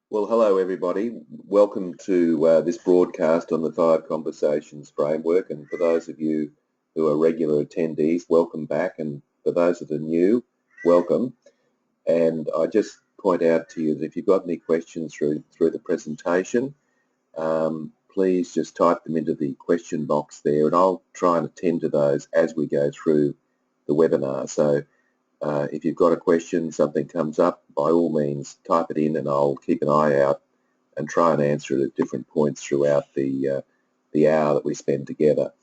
Well, hello everybody. Welcome to this broadcast on the Five Conversations framework. And for those of you who are regular attendees, welcome back. And for those that are new, welcome. And I just point out to you that if you've got any questions through the presentation, please just type them into the question box there, and I'll try and attend to those as we go through the webinar. So if you've got a question, something comes up, by all means type it in and I'll keep an eye out and try and answer it at different points throughout the hour that we spend together.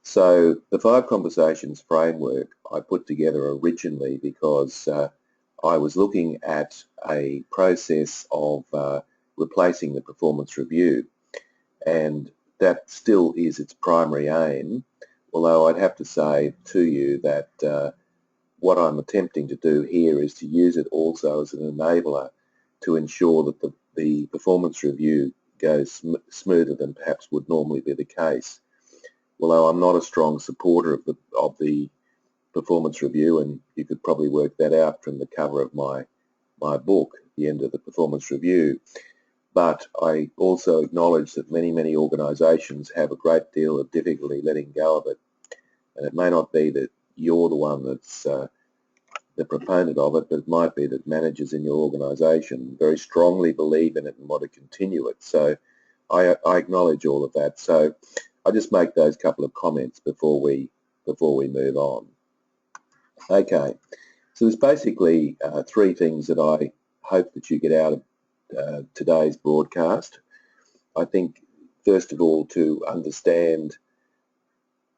So the Five Conversations framework I put together originally because I was looking at a process of replacing the performance review, and that still is its primary aim, although I'd have to say to you that what I'm attempting to do here is to use it also as an enabler to ensure that the performance review goes smoother than perhaps would normally be the case. Although I'm not a strong supporter of the performance review, and you could probably work that out from the cover of my book, The End of the Performance Review. But I also acknowledge that many organisations have a great deal of difficulty letting go of it, and it may not be that you're the one that's the proponent of it, but it might be that managers in your organisation very strongly believe in it and want to continue it. So I acknowledge all of that. So I just make those couple of comments before we move on. Okay, so there's basically three things that I hope that you get out of today's broadcast. I think, first of all, to understand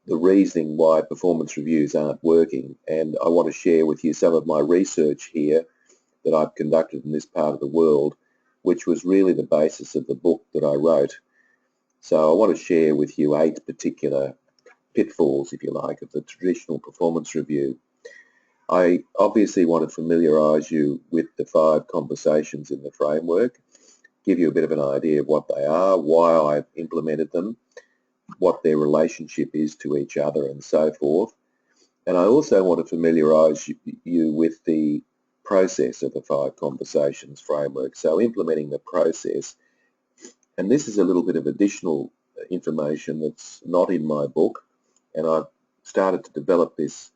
the reasoning why performance reviews aren't working, and I want to share with you some of my research here that I've conducted in this part of the world, which was really the basis of the book that I wrote. So I want to share with you 8 particular pitfalls, if you like, of the traditional performance review. I obviously want to familiarise you with the 5 conversations in the framework, give you a bit of an idea of what they are, why I've implemented them, what their relationship is to each other, and so forth. And I also want to familiarise you with the process of the 5 conversations framework. So implementing the process, and this is a little bit of additional information that's not in my book, and I've started to develop this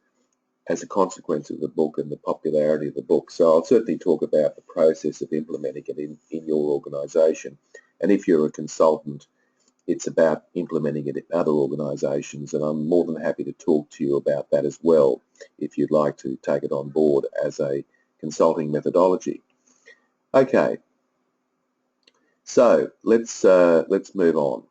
as a consequence of the book and the popularity of the book. So I'll certainly talk about the process of implementing it in your organisation. And if you're a consultant, it's about implementing it in other organisations, and I'm more than happy to talk to you about that as well if you'd like to take it on board as a consulting methodology. Okay, so let's move on.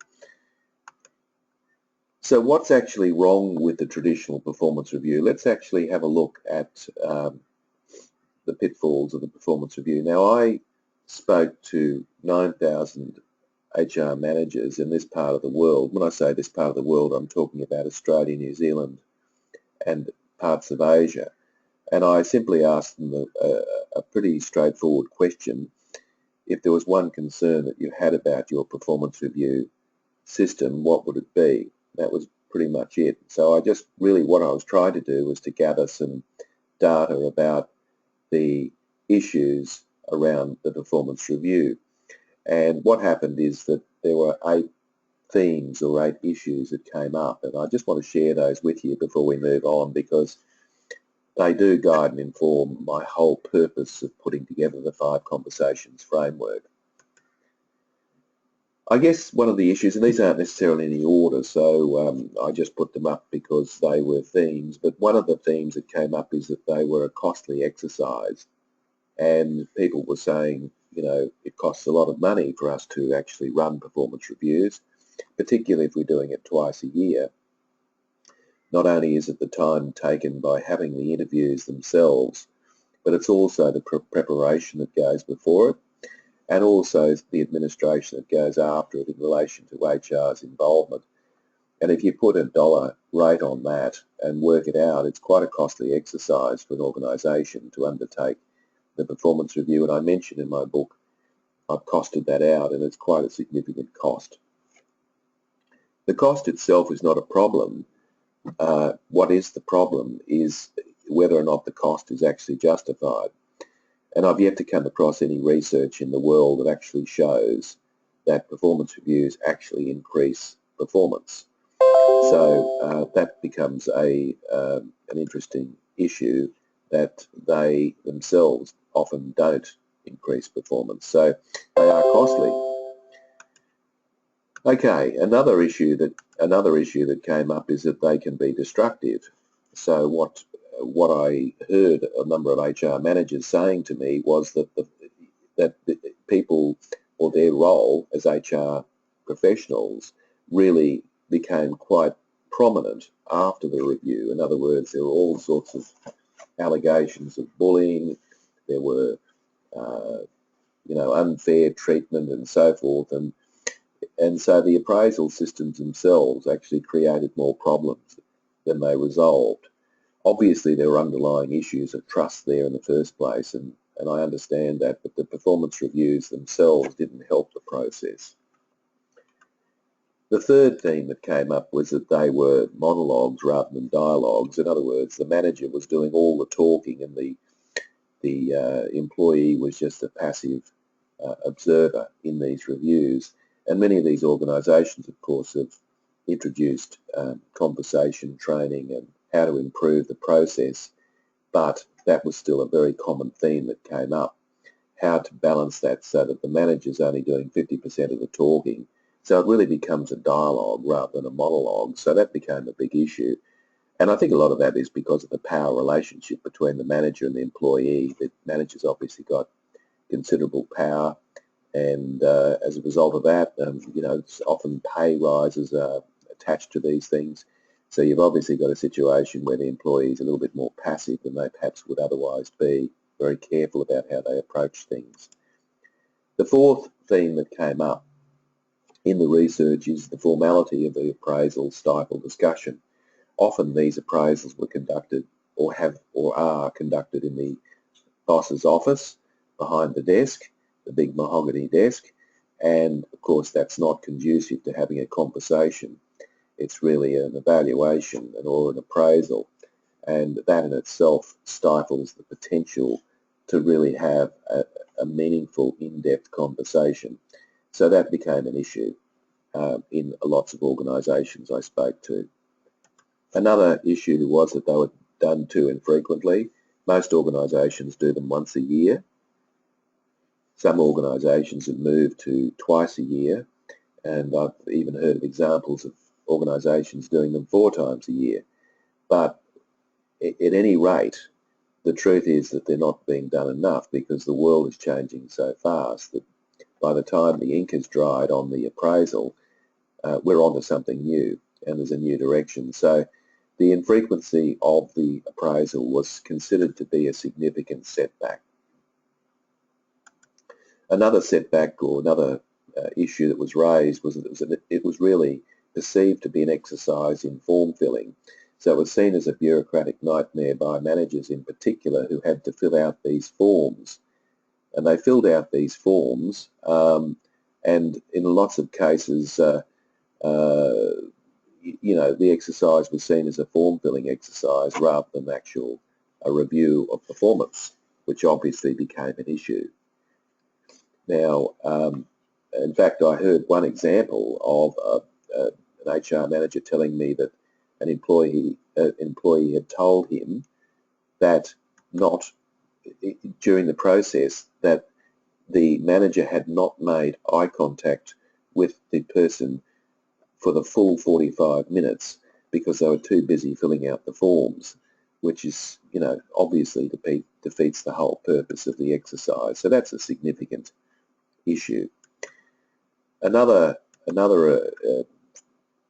So what's actually wrong with the traditional performance review? Let's actually have a look at the pitfalls of the performance review. Now, I spoke to 9,000 HR managers in this part of the world. When I say this part of the world, I'm talking about Australia, New Zealand, and parts of Asia. And I simply asked them a pretty straightforward question. If there was one concern that you had about your performance review system, what would it be? That was pretty much it. So I just really, what I was trying to do was to gather some data about the issues around the performance review. And what happened is that there were 8 themes or 8 issues that came up, and I just want to share those with you before we move on, because they do guide and inform my whole purpose of putting together the 5 conversations framework. I guess one of the issues, and these aren't necessarily in any order, so I just put them up because they were themes, but one of the themes that came up is that they were a costly exercise, and people were saying, you know, it costs a lot of money for us to actually run performance reviews, particularly if we're doing it twice a year. Not only is it the time taken by having the interviews themselves, but it's also the preparation that goes before it, and also the administration that goes after it in relation to HR's involvement. And if you put a dollar rate on that and work it out, it's quite a costly exercise for an organisation to undertake the performance review. And I mentioned in my book, I've costed that out, and it's quite a significant cost. The cost itself is not a problem. What is the problem is whether or not the cost is actually justified. And I've yet to come across any research in the world that actually shows that performance reviews actually increase performance. So that becomes an interesting issue, that they themselves often don't increase performance. So they are costly. Okay, another issue that came up is that they can be destructive. So what I heard a number of HR managers saying to me was that the people, or their role as HR professionals, really became quite prominent after the review. In other words, there were all sorts of allegations of bullying. There were unfair treatment and so forth, and so the appraisal systems themselves actually created more problems than they resolved. Obviously, there were underlying issues of trust there in the first place, and I understand that, but the performance reviews themselves didn't help the process. The third theme that came up was that they were monologues rather than dialogues. In other words, the manager was doing all the talking and the employee was just a passive observer in these reviews. And many of these organisations, of course, have introduced conversation training and how to improve the process, but that was still a very common theme that came up, how to balance that so that the manager's only doing 50% of the talking. So it really becomes a dialogue rather than a monologue. So that became a big issue. And I think a lot of that is because of the power relationship between the manager and the employee. The manager's obviously got considerable power, and as a result of that, often pay rises are attached to these things. So you've obviously got a situation where the employee is a little bit more passive than they perhaps would otherwise be, very careful about how they approach things. The fourth theme that came up in the research is the formality of the appraisal stifle discussion. Often these appraisals were conducted or are conducted in the boss's office, behind the desk, the big mahogany desk, and of course that's not conducive to having a conversation. It's really an evaluation or an appraisal, and that in itself stifles the potential to really have a meaningful, in-depth conversation. So that became an issue in lots of organisations I spoke to. Another issue was that they were done too infrequently. Most organisations do them once a year. Some organisations have moved to twice a year, and I've even heard of examples of organisations doing them 4 times a year. But at any rate, the truth is that they're not being done enough, because the world is changing so fast that by the time the ink is dried on the appraisal, we're on to something new, and there's a new direction. So the infrequency of the appraisal was considered to be a significant setback. Another setback, or another issue that was raised, was that it was really perceived to be an exercise in form filling. So it was seen as a bureaucratic nightmare by managers in particular, who had to fill out these forms. And they filled out these forms, and in lots of cases, the exercise was seen as a form-filling exercise rather than a review of performance, which obviously became an issue. Now, in fact, I heard one example of an HR manager telling me that an employee had told him that during the process that the manager had not made eye contact with the person for the full 45 minutes because they were too busy filling out the forms, which is, obviously defeats the whole purpose of the exercise. So that's a significant issue. Another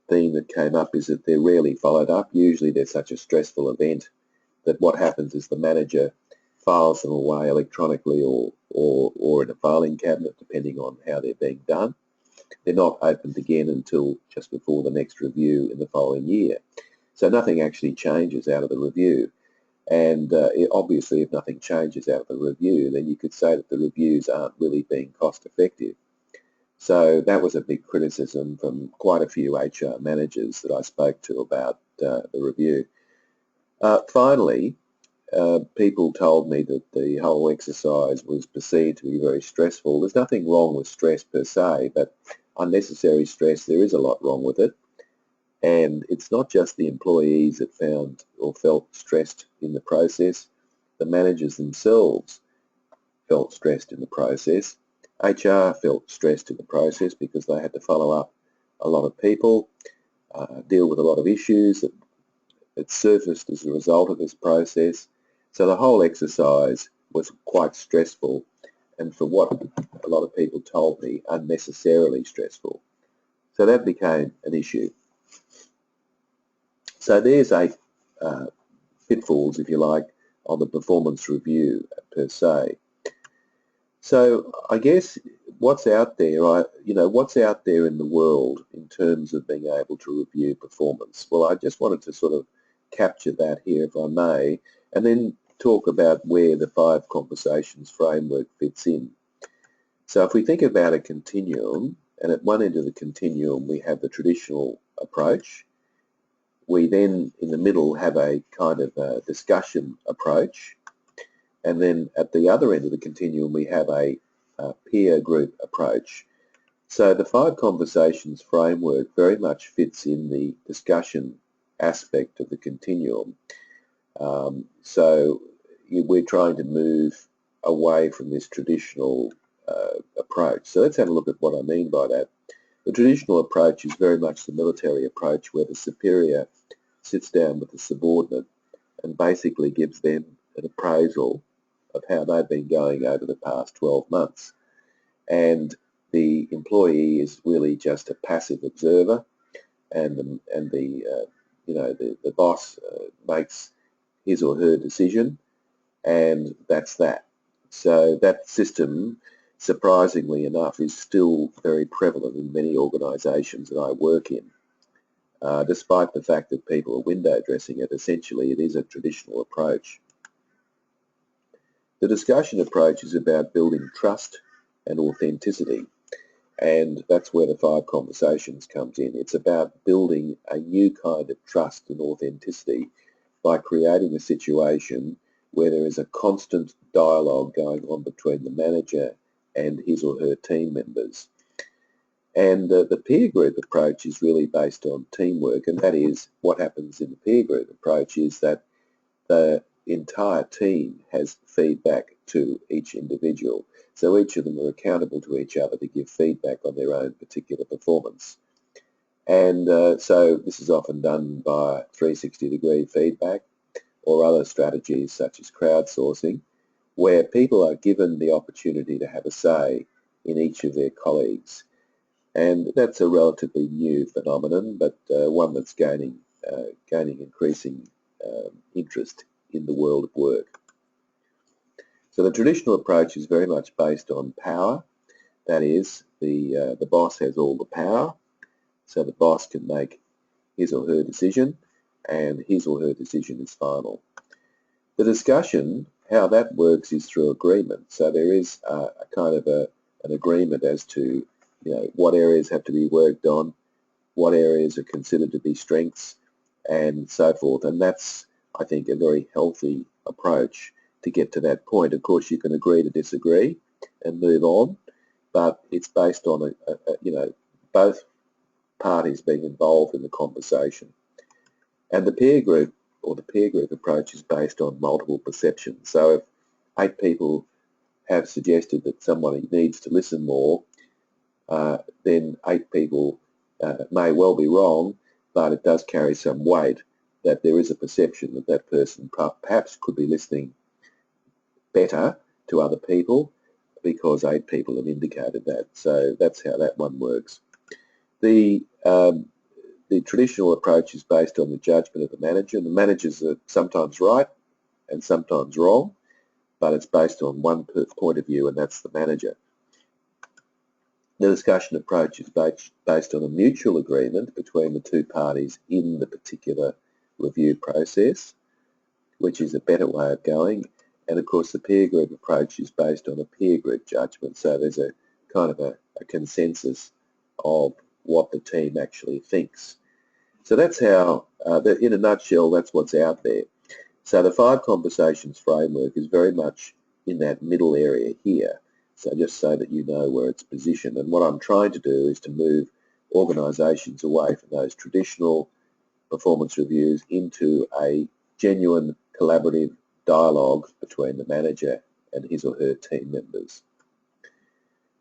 theme that came up is that they're rarely followed up. Usually they're such a stressful event that what happens is the manager files them away electronically or in a filing cabinet, depending on how they're being done. They're not opened again until just before the next review in the following year. So nothing actually changes out of the review. And obviously, if nothing changes out of the review, then you could say that the reviews aren't really being cost effective. So that was a big criticism from quite a few HR managers that I spoke to about the review. Finally, people told me that the whole exercise was perceived to be very stressful. There's nothing wrong with stress per se, but unnecessary stress, there is a lot wrong with it. And it's not just the employees that found or felt stressed in the process. The managers themselves felt stressed in the process. HR felt stressed in the process because they had to follow up a lot of people, deal with a lot of issues that surfaced as a result of this process. So the whole exercise was quite stressful, and for what a lot of people told me, unnecessarily stressful. So that became an issue. So there's pitfalls, if you like, on the performance review per se. So I guess what's out there, what's out there in the world in terms of being able to review performance? Well, I just wanted to sort of capture that here, if I may, and then talk about where the 5 conversations framework fits in. So if we think about a continuum, and at one end of the continuum we have the traditional approach, we then in the middle have a kind of a discussion approach, and then at the other end of the continuum we have a peer group approach. So the 5 conversations framework very much fits in the discussion aspect of the continuum. So we're trying to move away from this traditional approach. So let's have a look at what I mean by that. The traditional approach is very much the military approach, where the superior sits down with the subordinate and basically gives them an appraisal of how they've been going over the past 12 months. And the employee is really just a passive observer, and the boss makes his or her decision, and that's that. So that system, surprisingly enough, is still very prevalent in many organisations that I work in. Despite the fact that people are window dressing it, essentially it is a traditional approach. The discussion approach is about building trust and authenticity, and that's where the 5 conversations comes in. It's about building a new kind of trust and authenticity by creating a situation where there is a constant dialogue going on between the manager and his or her team members. And the peer group approach is really based on teamwork, and that is what happens in the peer group approach is that the entire team has feedback to each individual. So each of them are accountable to each other to give feedback on their own particular performance. And so this is often done by 360-degree feedback or other strategies such as crowdsourcing, where people are given the opportunity to have a say in each of their colleagues. And that's a relatively new phenomenon, but one that's gaining increasing interest in the world of work. So the traditional approach is very much based on power. That is, the boss has all the power, so the boss can make his or her decision, and his or her decision is final. The discussion, how that works, is through agreement. So there is a kind of an agreement as to what areas have to be worked on, what areas are considered to be strengths, and so forth. And that's, I think, a very healthy approach to get to that point. Of course, you can agree to disagree and move on, but it's based on both parties being involved in the conversation. And the peer group approach is based on multiple perceptions. So if 8 people have suggested that somebody needs to listen more, then 8 people may well be wrong, but it does carry some weight that there is a perception that that person perhaps could be listening better to other people because 8 people have indicated that. So that's how that one works. The traditional approach is based on the judgment of the manager, and the managers are sometimes right and sometimes wrong, but it's based on one point of view, and that's the manager. The discussion approach is based on a mutual agreement between the 2 parties in the particular review process, which is a better way of going. And of course the peer group approach is based on a peer group judgment, so there's a kind of a consensus of what the team actually thinks. So that's how, in a nutshell, that's what's out there. So the 5 conversations framework is very much in that middle area here. So just so that you know where it's positioned. And what I'm trying to do is to move organisations away from those traditional performance reviews into a genuine collaborative dialogue between the manager and his or her team members.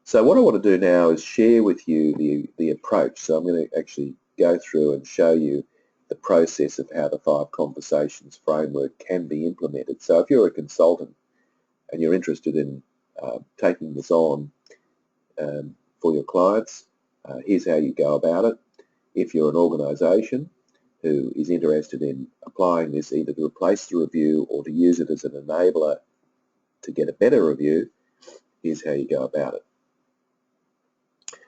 So what I want to do now is share with you the approach. So I'm going to actually go through and show you the process of how the 5 conversations framework can be implemented. So if you're a consultant and you're interested in taking this on for your clients, here's how you go about it. If you're an organisation who is interested in applying this either to replace the review or to use it as an enabler to get a better review, here's how you go about it.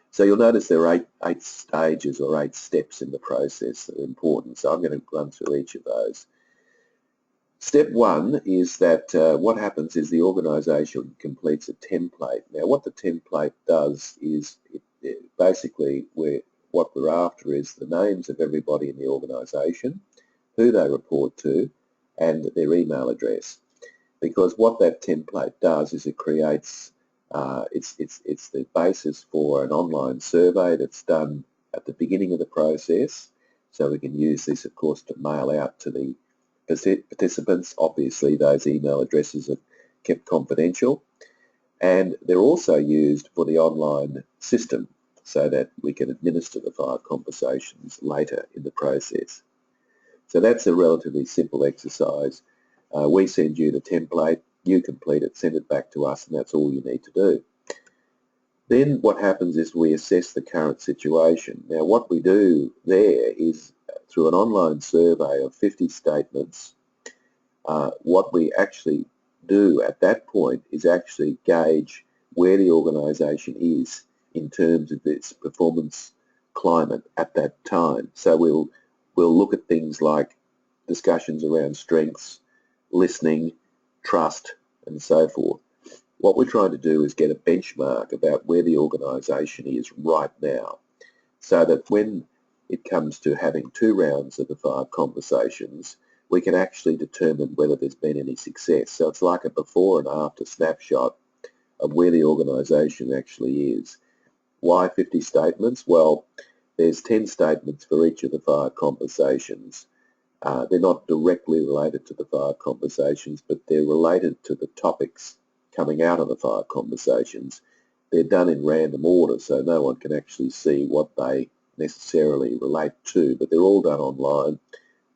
So you'll notice there are eight stages or 8 steps in the process that are important. So I'm going to run through each of those. Step 1 is that what happens is the organisation completes a template. Now what the template does is basically what we're after is the names of everybody in the organisation, who they report to, and their email address. Because what that template does is it creates, it's the basis for an online survey that's done at the beginning of the process. So we can use this, of course, to mail out to the participants. Obviously, those email addresses are kept confidential. And they're also used for the online system so that we can administer the 5 conversations later in the process. So that's a relatively simple exercise. We send you the template, you complete it, send it back to us, and that's all you need to do. Then what happens is we assess the current situation. Now what we do there is through an online survey of 50 statements, what we actually do at that point is actually gauge where the organisation is in terms of its performance climate at that time. So we'll look at things like discussions around strengths, listening, trust, and so forth. What we're trying to do is get a benchmark about where the organisation is right now, so that when it comes to having 2 rounds of the 5 conversations, we can actually determine whether there's been any success. So it's like a before and after snapshot of where the organisation actually is. Why 50 statements? Well, there's 10 statements for each of the 5 conversations. They're not directly related to the 5 conversations, but they're related to the topics coming out of the 5 conversations. They're done in random order, so no one can actually see what they necessarily relate to, but they're all done online.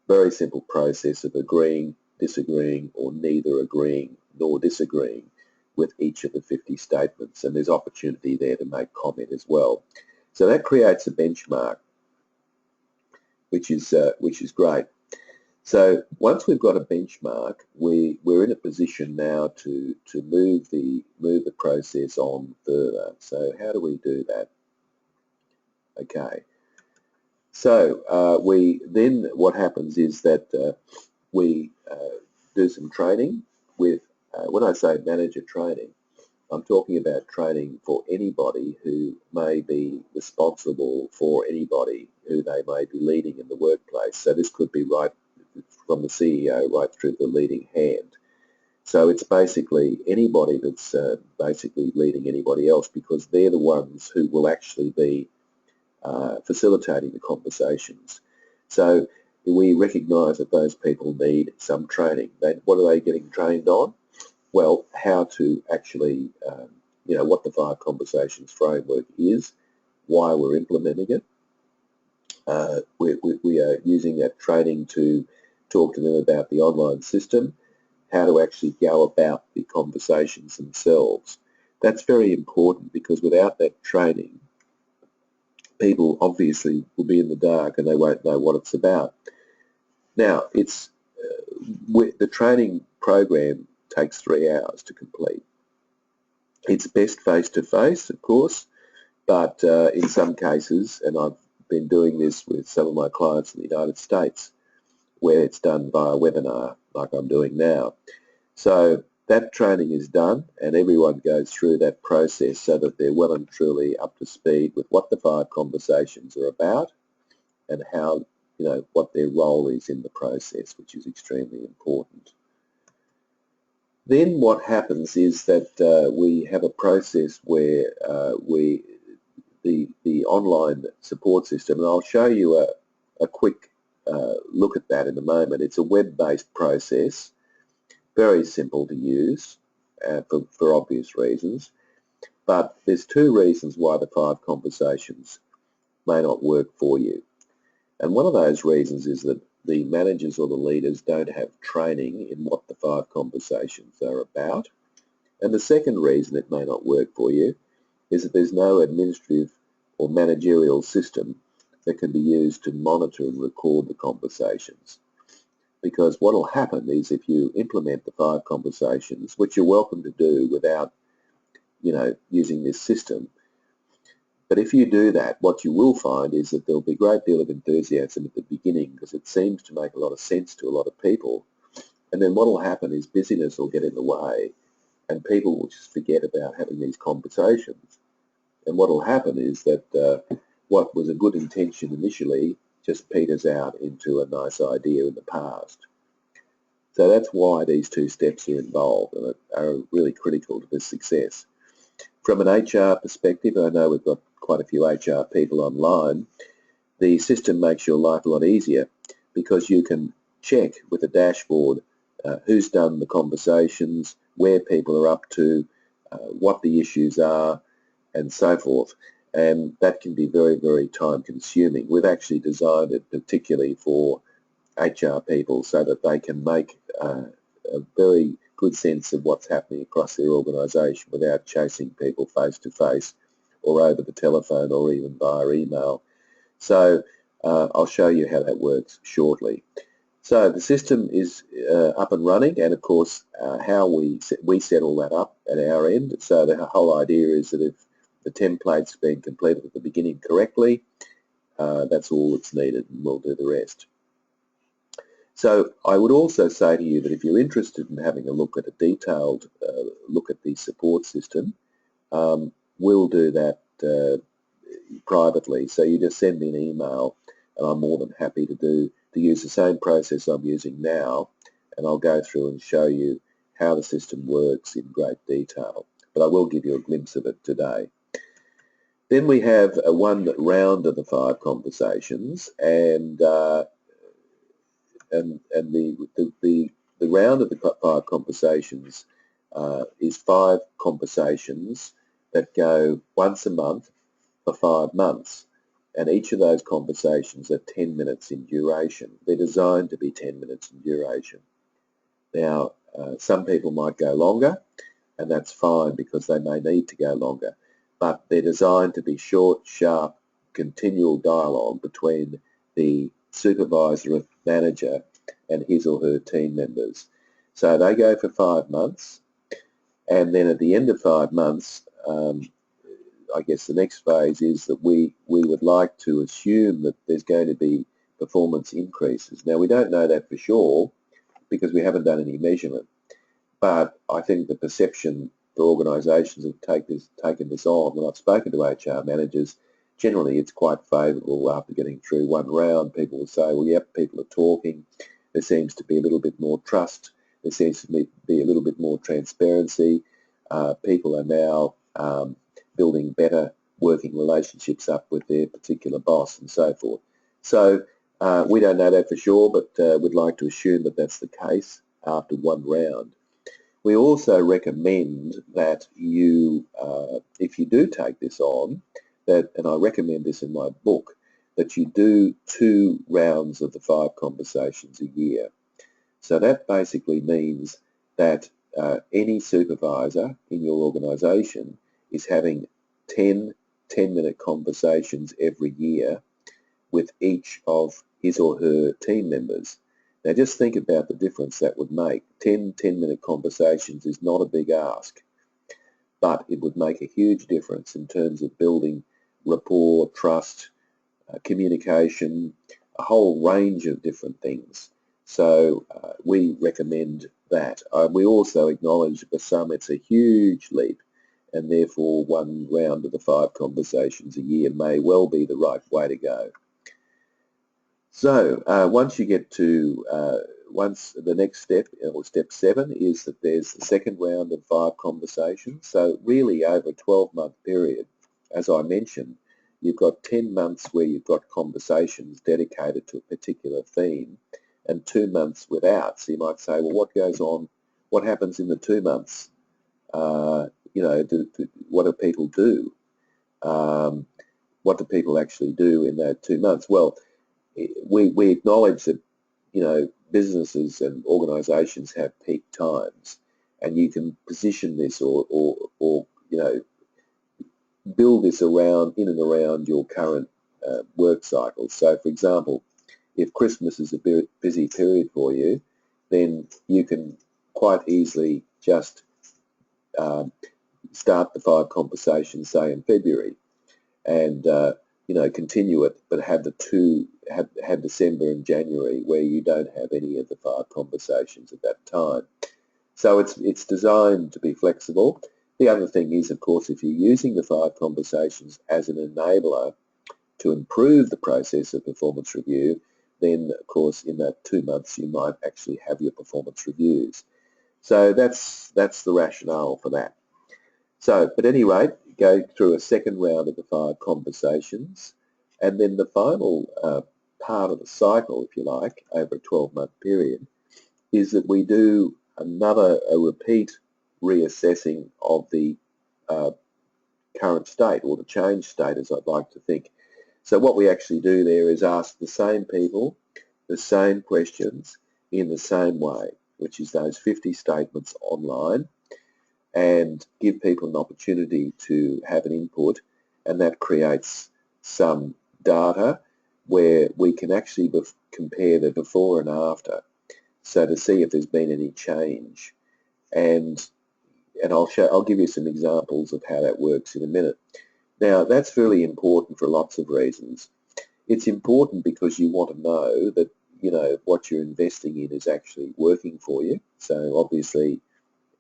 Very simple process of agreeing, disagreeing, or neither agreeing nor disagreeing with each of the 50 statements, and there's opportunity there to make comment as well. So that creates a benchmark, which is great. So once we've got a benchmark, we're in a position now to move the process on further. So how do we do that? Okay. So what happens is that we do some training with, when I say manager training, I'm talking about training for anybody who may be responsible for anybody who they may be leading in the workplace. So this could be right from the CEO right through the leading hand. So it's basically anybody that's basically leading anybody else, because they're the ones who will actually be facilitating the conversations. So we recognise that those people need some training. What are they getting trained on? Well, how to actually, what the 5 conversations framework is, why we're implementing it. We are using that training to talk to them about the online system, how to actually go about the conversations themselves. That's very important, because without that training, people obviously will be in the dark and they won't know what it's about. Now, the training program takes 3 hours to complete. It's best face-to-face, of course, but in some cases, and I've been doing this with some of my clients in the United States, where it's done via webinar, like I'm doing now. So that training is done, and everyone goes through that process so that they're well and truly up to speed with what the 5 conversations are about and how, what their role is in the process, which is extremely important. Then what happens is that we have a process where the online support system, and I'll show you a quick look at that in a moment. It's a web-based process, very simple to use for obvious reasons, but there's two reasons why the 5 conversations may not work for you. And one of those reasons is that the managers or the leaders don't have training in what the 5 conversations are about. And the second reason it may not work for you is that there's no administrative or managerial system that can be used to monitor and record the conversations. Because what will happen is if you implement the 5 conversations, which you're welcome to do without, using this system, but if you do that, what you will find is that there'll be a great deal of enthusiasm at the beginning because it seems to make a lot of sense to a lot of people. And then what will happen is busyness will get in the way and people will just forget about having these conversations. And what will happen is that what was a good intention initially just peters out into a nice idea in the past. So that's why these 2 steps are involved and are really critical to this success. From an HR perspective, I know we've got quite a few HR people online, the system makes your life a lot easier because you can check with a dashboard who's done the conversations, where people are up to, what the issues are, and so forth. And that can be very, very time consuming. We've actually designed it particularly for HR people so that they can make a very good sense of what's happening across their organisation without chasing people face to face or over the telephone or even via email. So I'll show you how that works shortly. So the system is up and running, and of course how we set all that up at our end. So the whole idea is that if the template's been completed at the beginning correctly, that's all that's needed, and we'll do the rest. So I would also say to you that if you're interested in having a look at a detailed look at the support system, we'll do that privately. So you just send me an email and I'm more than happy to use the same process I'm using now, and I'll go through and show you how the system works in great detail. But I will give you a glimpse of it today. Then we have one round of the 5 conversations, and the round of the 5 conversations is 5 conversations that go once a month for 5 months, and each of those conversations are 10 minutes in duration. They're designed to be 10 minutes in duration. Now, some people might go longer, and that's fine because they may need to go longer, but they're designed to be short, sharp, continual dialogue between the supervisor or manager and his or her team members. So they go for 5 months, and then at the end of 5 months, I guess the next phase is that we would like to assume that there's going to be performance increases. Now, we don't know that for sure because we haven't done any measurement, but I think the perception for organisations have taken this on, when I've spoken to HR managers, generally it's quite favourable after getting through one round. People will say, well, yep, people are talking, there seems to be a little bit more trust, there seems to be a little bit more transparency, people are now building better working relationships up with their particular boss and so forth. So we don't know that for sure, but we'd like to assume that that's the case after one round. We also recommend that you, if you do take this on, and I recommend this in my book, that you do 2 rounds of the 5 conversations a year. So that basically means that any supervisor in your organisation is having 10 10-minute conversations every year with each of his or her team members. Now just think about the difference that would make. 10 10-minute conversations is not a big ask, but it would make a huge difference in terms of building rapport, trust, communication, a whole range of different things. So we recommend that. We also acknowledge that for some it's a huge leap, and therefore one round of the 5 conversations a year may well be the right way to go. So once you get to once the next step, or step 7, is that there's the second round of 5 conversations. So really over a 12-month period, as I mentioned, you've got 10 months where you've got conversations dedicated to a particular theme and 2 months without. So you might say, well, what goes on, what happens in the 2 months? What do people do? What do people actually do in that 2 months? Well, we acknowledge that, businesses and organisations have peak times, and you can position this or build this around, in and around your current work cycle. So, for example, if Christmas is a busy period for you, then you can quite easily just start the 5 conversations, say, in February, and continue it, but have have December and January where you don't have any of the 5 conversations at that time. So it's designed to be flexible. The other thing is, of course, if you're using the 5 conversations as an enabler to improve the process of performance review, then of course in that 2 months you might actually have your performance reviews. So that's the rationale for that. So, at any rate, go through a second round of the 5 conversations, and then the final part of the cycle, if you like, over a 12-month period, is that we do a repeat reassessing of the current state, or the change state, as I'd like to think. So what we actually do there is ask the same people the same questions in the same way, which is those 50 statements online, and give people an opportunity to have an input, and that creates some data where we can actually compare the before and after, so to see if there's been any change. And I'll give you some examples of how that works in a minute. Now, that's really important for lots of reasons. It's important because you want to know that what you're investing in is actually working for you. So obviously,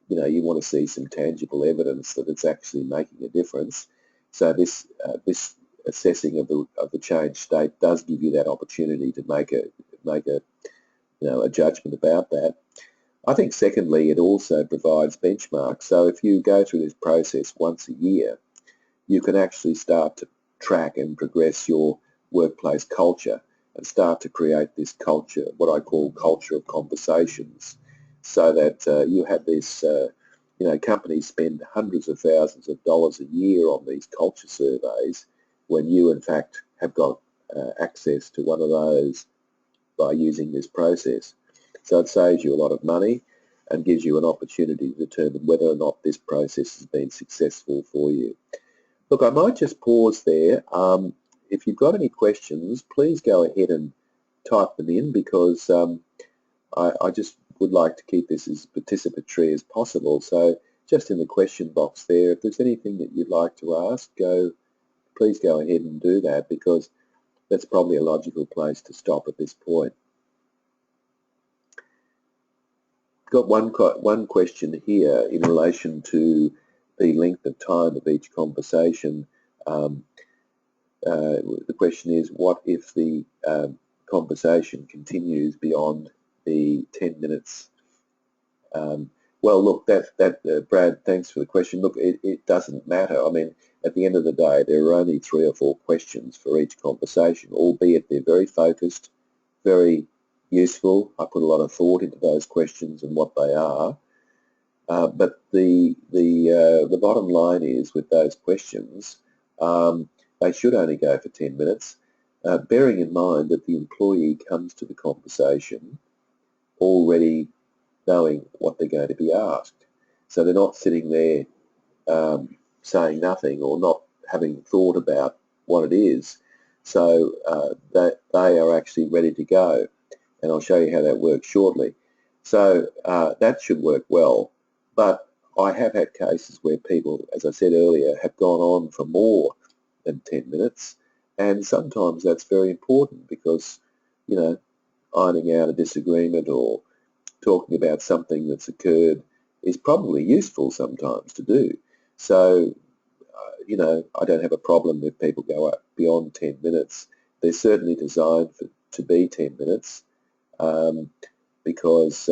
you want to see some tangible evidence that it's actually making a difference. So this assessing of the change state does give you that opportunity to make a judgment about that. I think secondly, it also provides benchmarks. So if you go through this process once a year, you can actually start to track and progress your workplace culture and start to create this culture, what I call culture of conversations, so that you have this, companies spend hundreds of thousands of dollars a year on these culture surveys, when you in fact have got access to one of those by using this process. So it saves you a lot of money and gives you an opportunity to determine whether or not this process has been successful for you. Look, I might just pause there. If you've got any questions, please go ahead and type them in, because I just would like to keep this as participatory as possible. So just in the question box there, if there's anything that you'd like to ask, please go ahead and do that, because that's probably a logical place to stop at this point. Got one question here in relation to the length of time of each conversation. The question is, what if the conversation continues beyond the 10 minutes? Well, look, Brad, thanks for the question. Look, it doesn't matter. I mean, at the end of the day, there are only 3 or 4 questions for each conversation, albeit they're very focused, very useful. I put a lot of thought into those questions and what they are. But the bottom line is, with those questions, they should only go for 10 minutes, bearing in mind that the employee comes to the conversation already knowing what they're going to be asked. So they're not sitting there saying nothing or not having thought about what it is. So that they are actually ready to go. And I'll show you how that works shortly. So that should work well. But I have had cases where people, as I said earlier, have gone on for more than 10 minutes. And sometimes that's very important, because, ironing out a disagreement or talking about something that's occurred is probably useful sometimes to do. So, I don't have a problem if people go up beyond 10 minutes. They're certainly designed to be 10 minutes. because,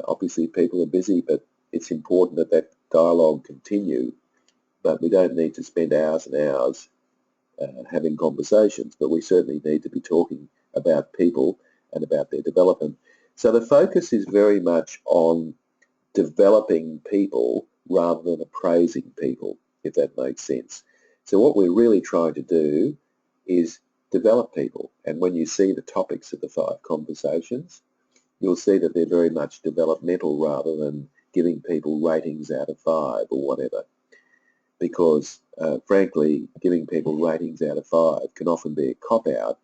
obviously people are busy, but it's important that that dialogue continue. But we don't need to spend hours and hours having conversations, but we certainly need to be talking about people and about their development. So the focus is very much on developing people rather than appraising people, if that makes sense. So what we're really trying to do is develop people. And when you see the topics of the 5 conversations, you'll see that they're very much developmental rather than giving people ratings out of 5 or whatever. Because frankly, giving people ratings out of 5 can often be a cop-out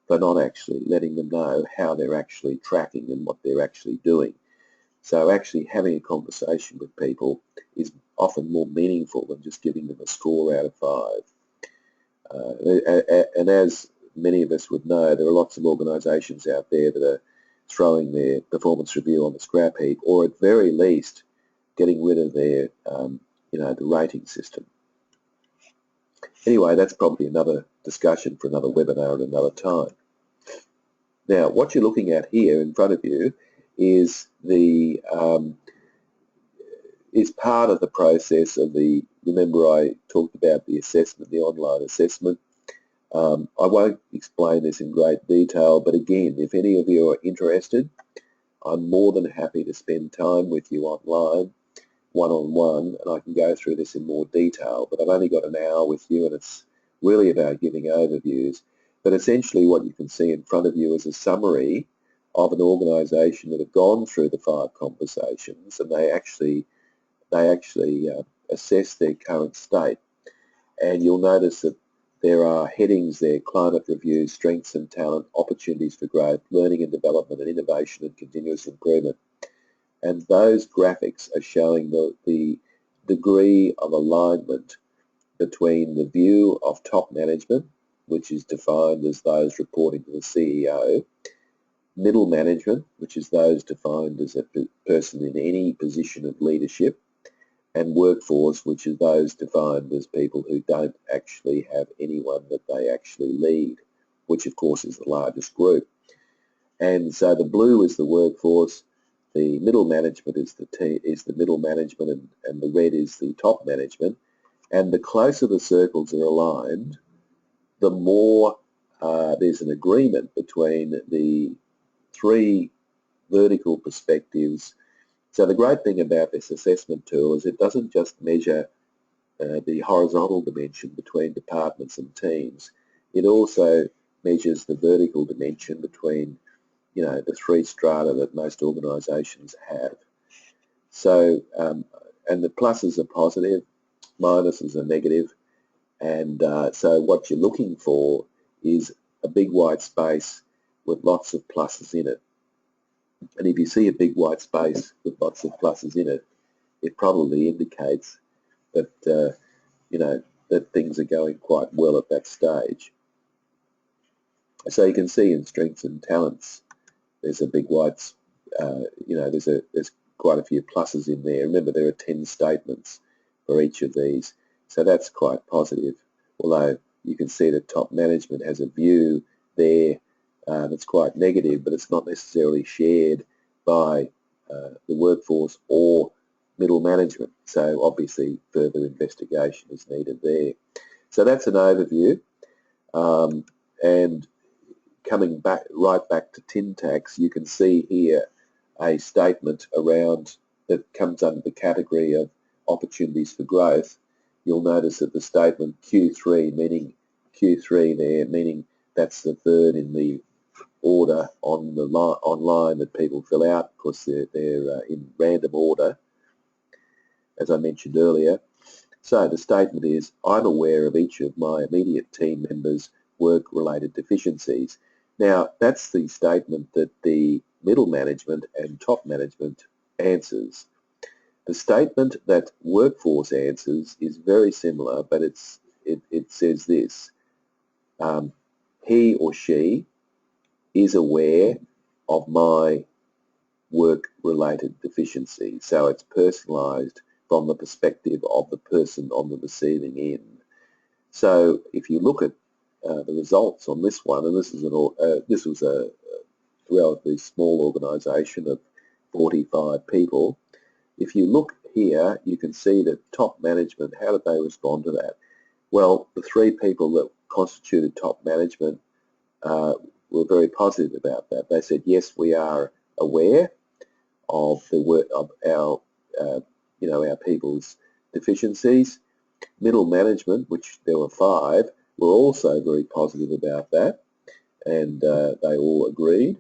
for not actually letting them know how they're actually tracking and what they're actually doing. So actually having a conversation with people is often more meaningful than just giving them a score out of 5. And as many of us would know, there are lots of organisations out there that are throwing their performance review on the scrap heap, or at very least getting rid of their, the rating system. Anyway, that's probably another discussion for another webinar at another time. Now, what you're looking at here in front of you is the is part of the process of the. Remember, I talked about the assessment, the online assessment. I won't explain this in great detail, but again, if any of you are interested, I'm more than happy to spend time with you online, one-on-one, and I can go through this in more detail, but I've only got an hour with you, and it's really about giving overviews. But essentially what you can see in front of you is a summary of an organisation that have gone through the 5 conversations, and they actually assess their current state. And you'll notice that there are headings there: climate review, strengths and talent, opportunities for growth, learning and development, and innovation and continuous improvement. And those graphics are showing the degree of alignment between the view of top management, which is defined as those reporting to the CEO, middle management, which is those defined as a person in any position of leadership, and workforce, which is those defined as people who don't actually have anyone that they actually lead, which of course is the largest group. And so the blue is the workforce, the middle management is the middle management, and the red is the top management. And the closer the circles are aligned, the more there's an agreement between the 3 vertical perspectives. So the great thing about this assessment tool is it doesn't just measure the horizontal dimension between departments and teams. It also measures the vertical dimension between, the 3 strata that most organisations have. So, and the pluses are positive, minuses are negative, and so what you're looking for is a big white space with lots of pluses in it. And if you see a big white space with lots of pluses in it, it probably indicates that, that things are going quite well at that stage. So you can see in strengths and talents, there's a big white, there's quite a few pluses in there. Remember, there are 10 statements for each of these. So that's quite positive, although you can see that top management has a view there that's quite negative, but it's not necessarily shared by the workforce or middle management. So obviously further investigation is needed there. So that's an overview. And coming right back to tin tax, you can see here a statement around that comes under the category of opportunities for growth. You'll notice that the statement Q3, meaning Q3 there, meaning that's the third in the order on the online that people fill out. Of course, they're in random order, as I mentioned earlier. So the statement is, I'm aware of each of my immediate team members' work-related deficiencies. Now, that's the statement that the middle management and top management answers. The statement that workforce answers is very similar, but it says this: he or she is aware of my work-related deficiency. So it's personalised from the perspective of the person on the receiving end. So if you look at the results on this one, and this was a relatively small organisation of 45 people. If you look here, you can see that top management, how did they respond to that? Well, the three people that constituted top management were very positive about that. They said, yes, we are aware of the work of our, our people's deficiencies. Middle management, which there were 5, were also very positive about that, and they all agreed.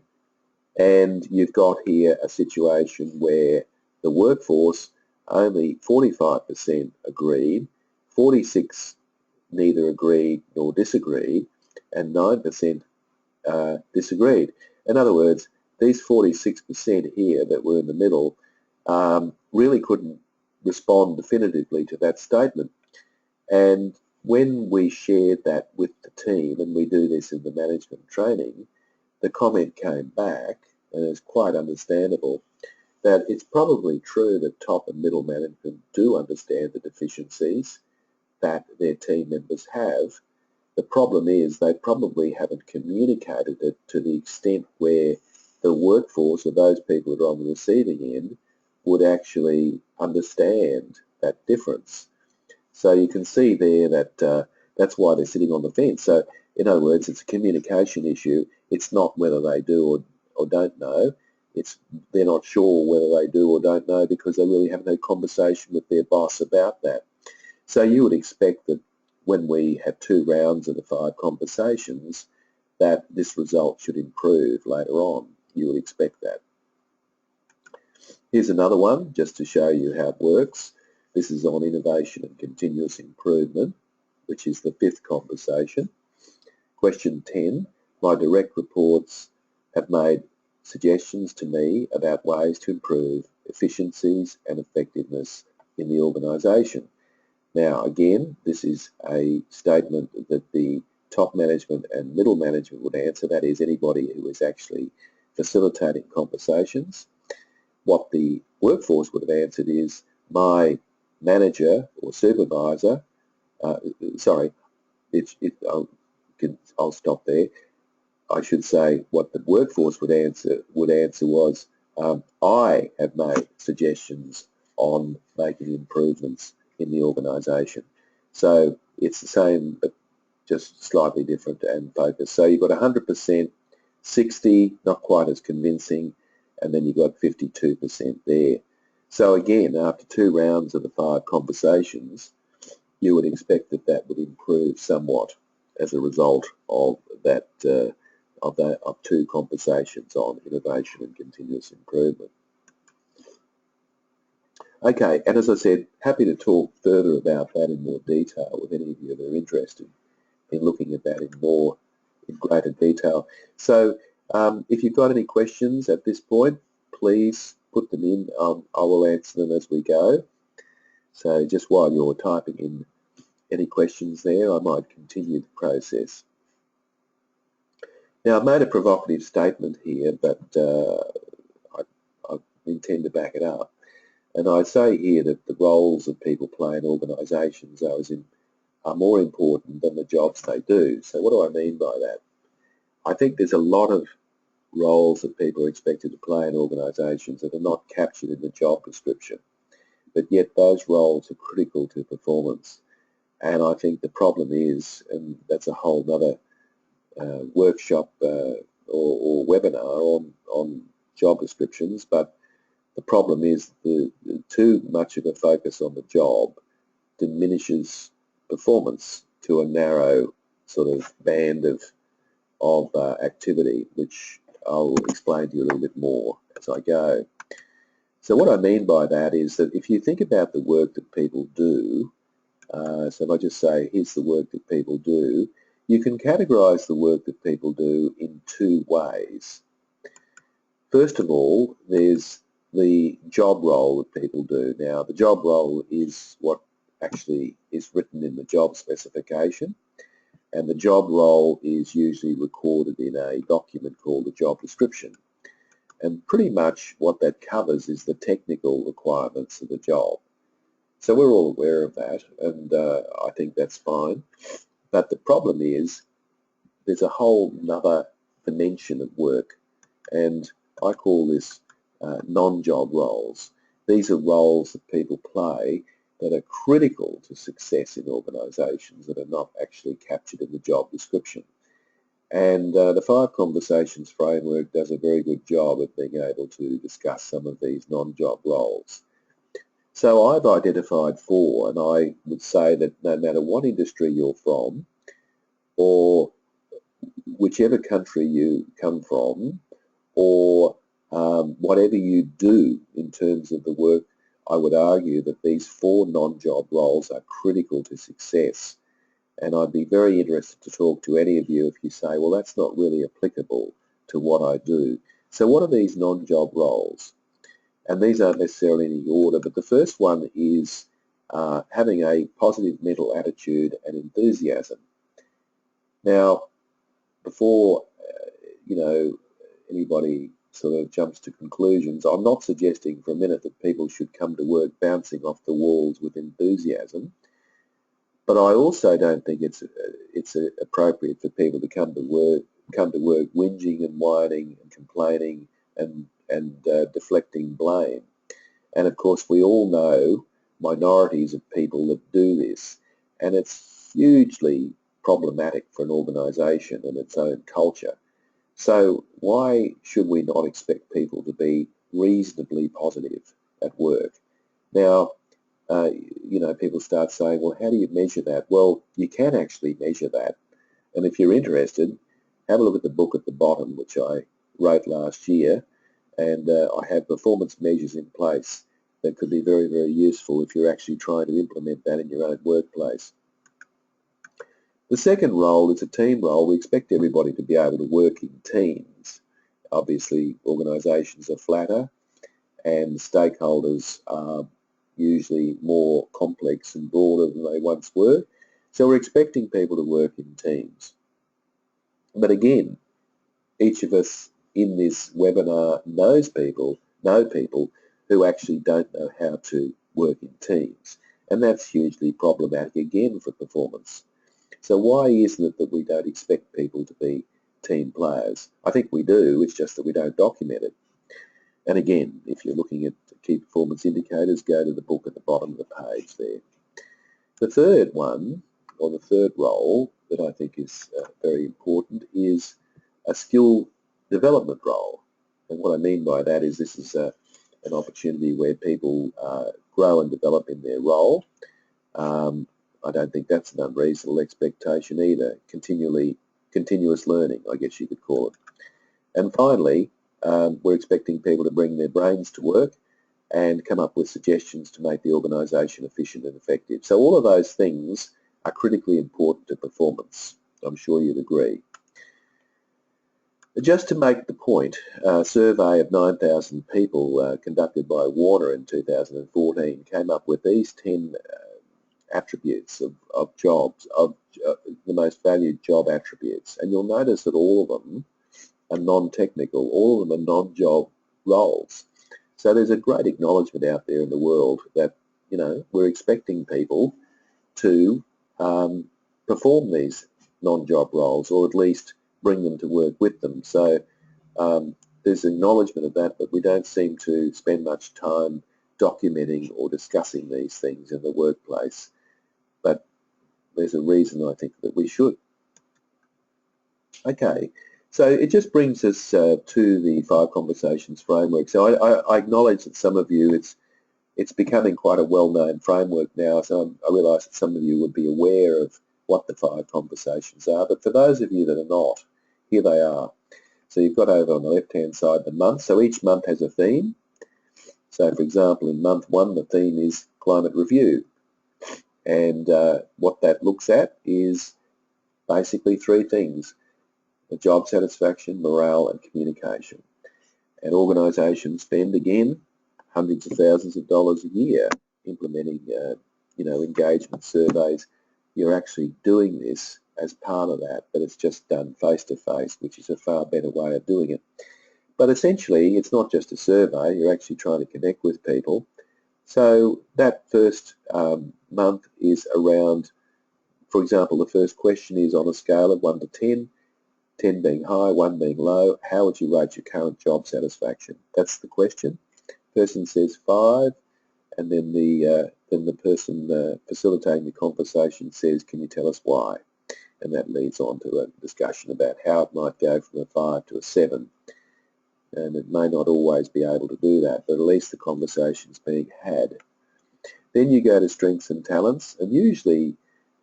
And you've got here a situation where the workforce, only 45% agreed, 46 neither agreed nor disagreed, and 9% disagreed. In other words, these 46% here that were in the middle really couldn't respond definitively to that statement. And when we shared that with the team, and we do this in the management training, the comment came back, and it's quite understandable, that it's probably true that top and middle management do understand the deficiencies that their team members have. The problem is they probably haven't communicated it to the extent where the workforce, or those people that are on the receiving end, would actually understand that difference. So you can see there that that's why they're sitting on the fence. So in other words, it's a communication issue. It's not whether they do or don't know. They're not sure whether they do or don't know because they really haven't had a conversation with their boss about that. So you would expect that when we have 2 rounds of the 5 conversations, that this result should improve later on. You would expect that. Here's another one just to show you how it works. This is on innovation and continuous improvement, which is the 5th conversation. Question 10, my direct reports have made suggestions to me about ways to improve efficiencies and effectiveness in the organisation. Now, again, this is a statement that the top management and middle management would answer. That is, anybody who is actually facilitating conversations. What the workforce would have answered is, my manager or supervisor, I'll stop there. I should say what the workforce would answer was, I have made suggestions on making improvements in the organisation. So it's the same, but just slightly different and focused. So you've got 100%, 60, not quite as convincing, and then you've got 52% there. So again, after 2 rounds of the 5 conversations, you would expect that that would improve somewhat as a result of that of 2 conversations on innovation and continuous improvement. Okay, and as I said, happy to talk further about that in more detail with any of you that are interested in looking at that in greater detail. So if you've got any questions at this point, please put them in. I will answer them as we go. So just while you're typing in any questions there, I might continue the process. Now, I've made a provocative statement here, but I intend to back it up. And I say here that the roles that people play in organisations are more important than the jobs they do. So what do I mean by that? I think there's a lot of roles that people are expected to play in organisations that are not captured in the job description, but yet those roles are critical to performance. And I think the problem is, and that's a whole other workshop or webinar on job descriptions, but the problem is the too much of a focus on the job diminishes performance to a narrow sort of band of activity, which I'll explain to you a little bit more as I go. So what I mean by that is that if you think about the work that people do, so if I just say, here's the work that people do, you can categorise the work that people do in 2 ways. First of all, there's the job role that people do. Now, the job role is what actually is written in the job specification, and the job role is usually recorded in a document called the job description. And pretty much what that covers is the technical requirements of the job. So we're all aware of that, and I think that's fine. But the problem is there's a whole other dimension of work, and I call this non-job roles. These are roles that people play that are critical to success in organisations that are not actually captured in the job description. And the 5 Conversations framework does a very good job of being able to discuss some of these non-job roles. So I've identified 4, and I would say that no matter what industry you're from or whichever country you come from or whatever you do in terms of the work, I would argue that these 4 non-job roles are critical to success. And I'd be very interested to talk to any of you if you say, well, that's not really applicable to what I do. So what are these non-job roles? And these aren't necessarily in any order, but the first one is having a positive mental attitude and enthusiasm. Now, before anybody sort of jumps to conclusions, I'm not suggesting for a minute that people should come to work bouncing off the walls with enthusiasm. But I also don't think it's appropriate for people to come to work whinging and whining and complaining and deflecting blame. And of course, we all know minorities of people that do this, and it's hugely problematic for an organisation and its own culture. So why should we not expect people to be reasonably positive at work? Now, people start saying, well, how do you measure that? Well, you can actually measure that. And if you're interested, have a look at the book at the bottom, which I wrote last year. And I have performance measures in place that could be very, very useful if you're actually trying to implement that in your own workplace. The second role is a team role. We expect everybody to be able to work in teams. Obviously, organisations are flatter and stakeholders are usually more complex and broader than they once were. So we're expecting people to work in teams. But again, each of us in this webinar know people who actually don't know how to work in teams. And that's hugely problematic again for performance. So why isn't it that we don't expect people to be team players? I think we do, it's just that we don't document it. And again, if you're looking at key performance indicators, go to the book at the bottom of the page there. The third one, or the third role that I think is very important, is a skill development role. And what I mean by that is this is an opportunity where people grow and develop in their role. I don't think that's an unreasonable expectation either. Continuous learning, I guess you could call it. And finally, we're expecting people to bring their brains to work and come up with suggestions to make the organisation efficient and effective. So all of those things are critically important to performance. I'm sure you'd agree. Just to make the point, a survey of 9,000 people conducted by Warner in 2014 came up with these 10 attributes of jobs, the most valued job attributes. And you'll notice that all of them are non-technical, all of them are non-job roles. So there's a great acknowledgement out there in the world that, we're expecting people to perform these non-job roles, or at least bring them to work with them. So there's acknowledgement of that, but we don't seem to spend much time documenting or discussing these things in the workplace. But there's a reason I think that we should. Okay. So it just brings us to the 5 Conversations framework. So I acknowledge that some of you, it's becoming quite a well-known framework now, so I realise that some of you would be aware of what the 5 Conversations are, but for those of you that are not, here they are. So you've got over on the left-hand side the month, so each month has a theme. So for example, in month 1, the theme is climate review, and what that looks at is basically 3 things: job satisfaction, morale and communication. And organisations spend, again, hundreds of thousands of dollars a year implementing engagement surveys. You're actually doing this as part of that, but it's just done face-to-face, which is a far better way of doing it. But essentially, it's not just a survey. You're actually trying to connect with people. So that first month is around, for example, the first question is on a scale of 1 to 10, 10 being high, 1 being low, how would you rate your current job satisfaction? That's the question. Person says 5, and then the person facilitating the conversation says, can you tell us why? And that leads on to a discussion about how it might go from a 5 to a 7. And it may not always be able to do that, but at least the conversation's being had. Then you go to strengths and talents, and usually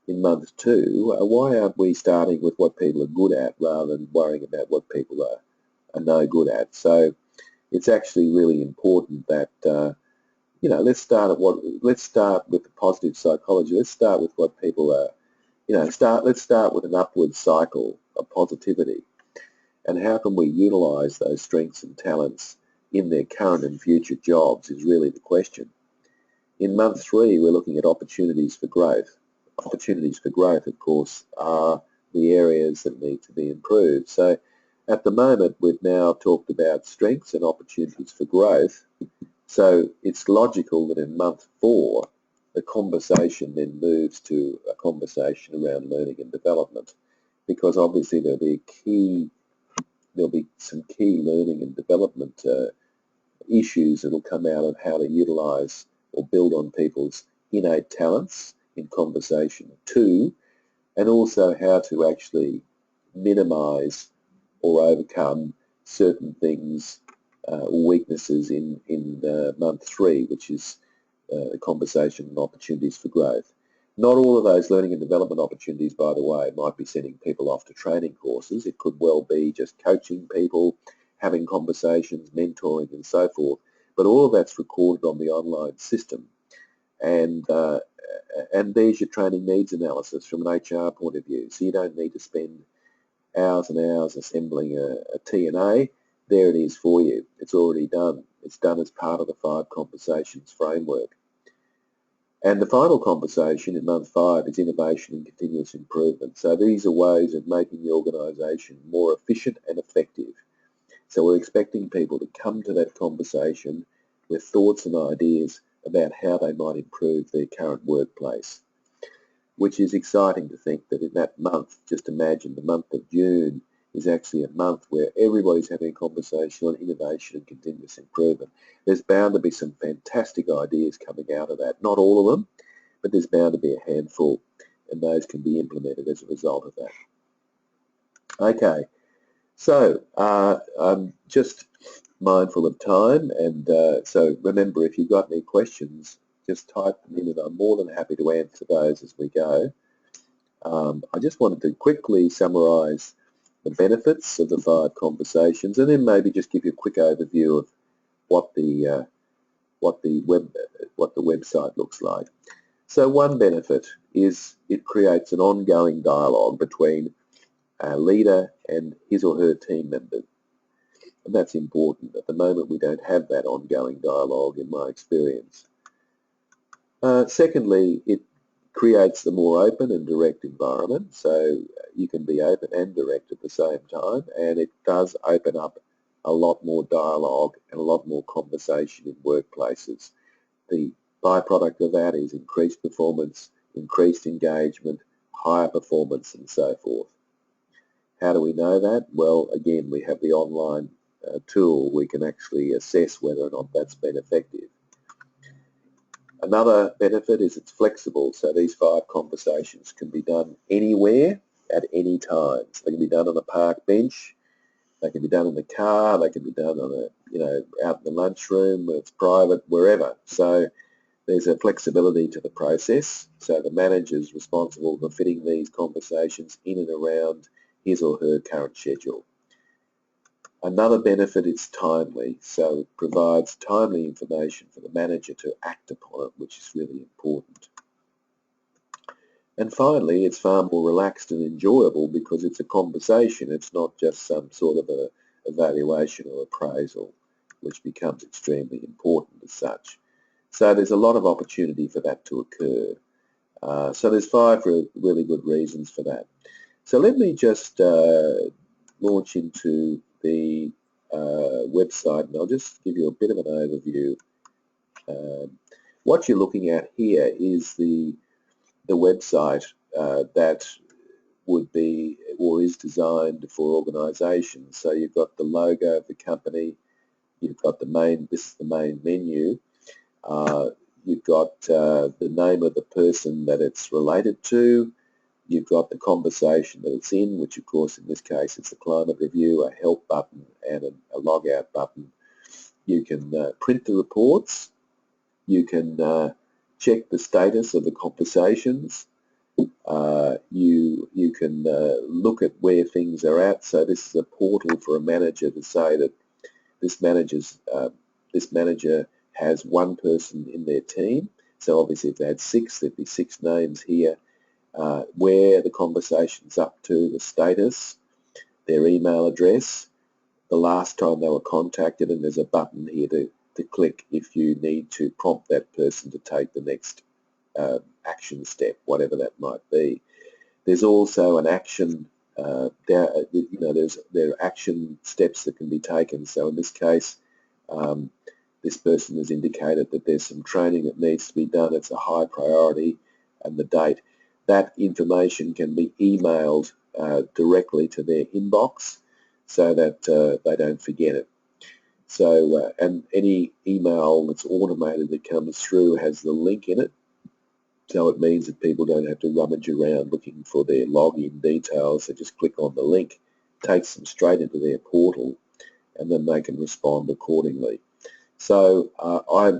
in month 2, why aren't we starting with what people are good at rather than worrying about what people are no good at? So it's actually really important that let's start with the positive psychology. Let's start with what people are. Let's start with an upward cycle of positivity, and how can we utilise those strengths and talents in their current and future jobs is really the question. In month 3, we're looking at opportunities for growth. Opportunities for growth, of course, are the areas that need to be improved. So at the moment, we've now talked about strengths and opportunities for growth. So it's logical that in month 4, the conversation then moves to a conversation around learning and development, because obviously there'll be some key learning and development issues that will come out of how to utilise or build on people's innate talents in conversation 2, and also how to actually minimise or overcome certain things, weaknesses in month 3, which is the conversation and opportunities for growth. Not all of those learning and development opportunities, by the way, might be sending people off to training courses. It could well be just coaching people, having conversations, mentoring and so forth. But all of that's recorded on the online system. And there's your training needs analysis from an HR point of view. So you don't need to spend hours and hours assembling a T&A. There it is for you. It's already done. It's done as part of the 5 conversations framework. And the final conversation in month 5 is innovation and continuous improvement. So these are ways of making the organisation more efficient and effective. So we're expecting people to come to that conversation with thoughts and ideas about how they might improve their current workplace, which is exciting to think that in that month, just imagine the month of June is actually a month where everybody's having a conversation on innovation and continuous improvement. There's bound to be some fantastic ideas coming out of that. Not all of them, but there's bound to be a handful, and those can be implemented as a result of that. Okay, so I'm just mindful of time, and so remember, if you've got any questions, just type them in, and I'm more than happy to answer those as we go. I just wanted to quickly summarise the benefits of the 5 conversations, and then maybe just give you a quick overview of what the website looks like. So one benefit is it creates an ongoing dialogue between a leader and his or her team members, and that's important. At the moment, we don't have that ongoing dialogue, in my experience. Secondly, it creates a more open and direct environment, so you can be open and direct at the same time, and it does open up a lot more dialogue and a lot more conversation in workplaces. The byproduct of that is increased performance, increased engagement, higher performance and so forth. How do we know that? Well, again, we have the online tool. We can actually assess whether or not that's been effective. Another benefit is it's flexible, so these 5 conversations can be done anywhere at any time. So they can be done on a park bench, they can be done in the car, they can be done on out in the lunchroom, where it's private, wherever. So there's a flexibility to the process. So the manager's responsible for fitting these conversations in and around his or her current schedule. Another benefit is timely, so it provides timely information for the manager to act upon it, which is really important. And finally, it's far more relaxed and enjoyable because it's a conversation. It's not just some sort of a evaluation or appraisal, which becomes extremely important as such. So there's a lot of opportunity for that to occur. So there's 5 really good reasons for that. So let me just launch into the website, and I'll just give you a bit of an overview. What you're looking at here is the website that would be or is designed for organisations. So you've got the logo of the company, you've got the main, this is the main menu, you've got the name of the person that it's related to, you've got the conversation that it's in, which of course in this case it's a climate review, a help button and a log out button. You can print the reports, you can check the status of the conversations, you can look at where things are at. So this is a portal for a manager to say that this manager has one person in their team. So obviously if they had 6, there'd be 6 names here, where the conversation's up to, the status, their email address, the last time they were contacted, and there's a button here to click if you need to prompt that person to take the next action step, whatever that might be. There's also an action, there are action steps that can be taken. So in this case, this person has indicated that there's some training that needs to be done. It's a high priority, and the date. That information can be emailed directly to their inbox so that they don't forget it. So, and any email that's automated that comes through has the link in it. So it means that people don't have to rummage around looking for their login details. They just click on the link, takes them straight into their portal, and then they can respond accordingly. So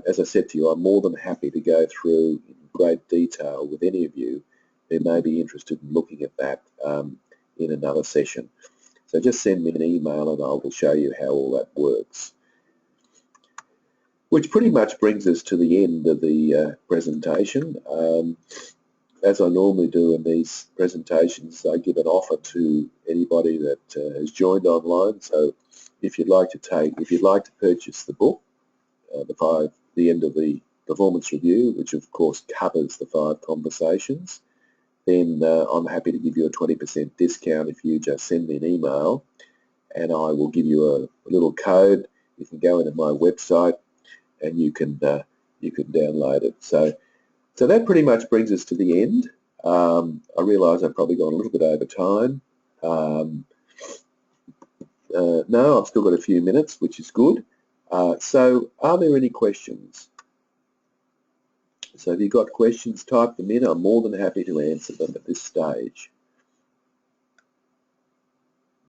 as I said to you, I'm more than happy to go through in great detail with any of you who may be interested in looking at that in another session. So just send me an email and I will show you how all that works. Which pretty much brings us to the end of the presentation. As I normally do in these presentations, I give an offer to anybody that has joined online. So if you'd like to purchase the book, the end of the performance review, which of course covers the 5 conversations, then I'm happy to give you a 20% discount if you just send me an email, and I will give you a little code. You can go into my website and you can download it. So that pretty much brings us to the end. I realise I've probably gone a little bit over time. No, I've still got a few minutes, which is good. So are there any questions? So if you've got questions, type them in. I'm more than happy to answer them at this stage.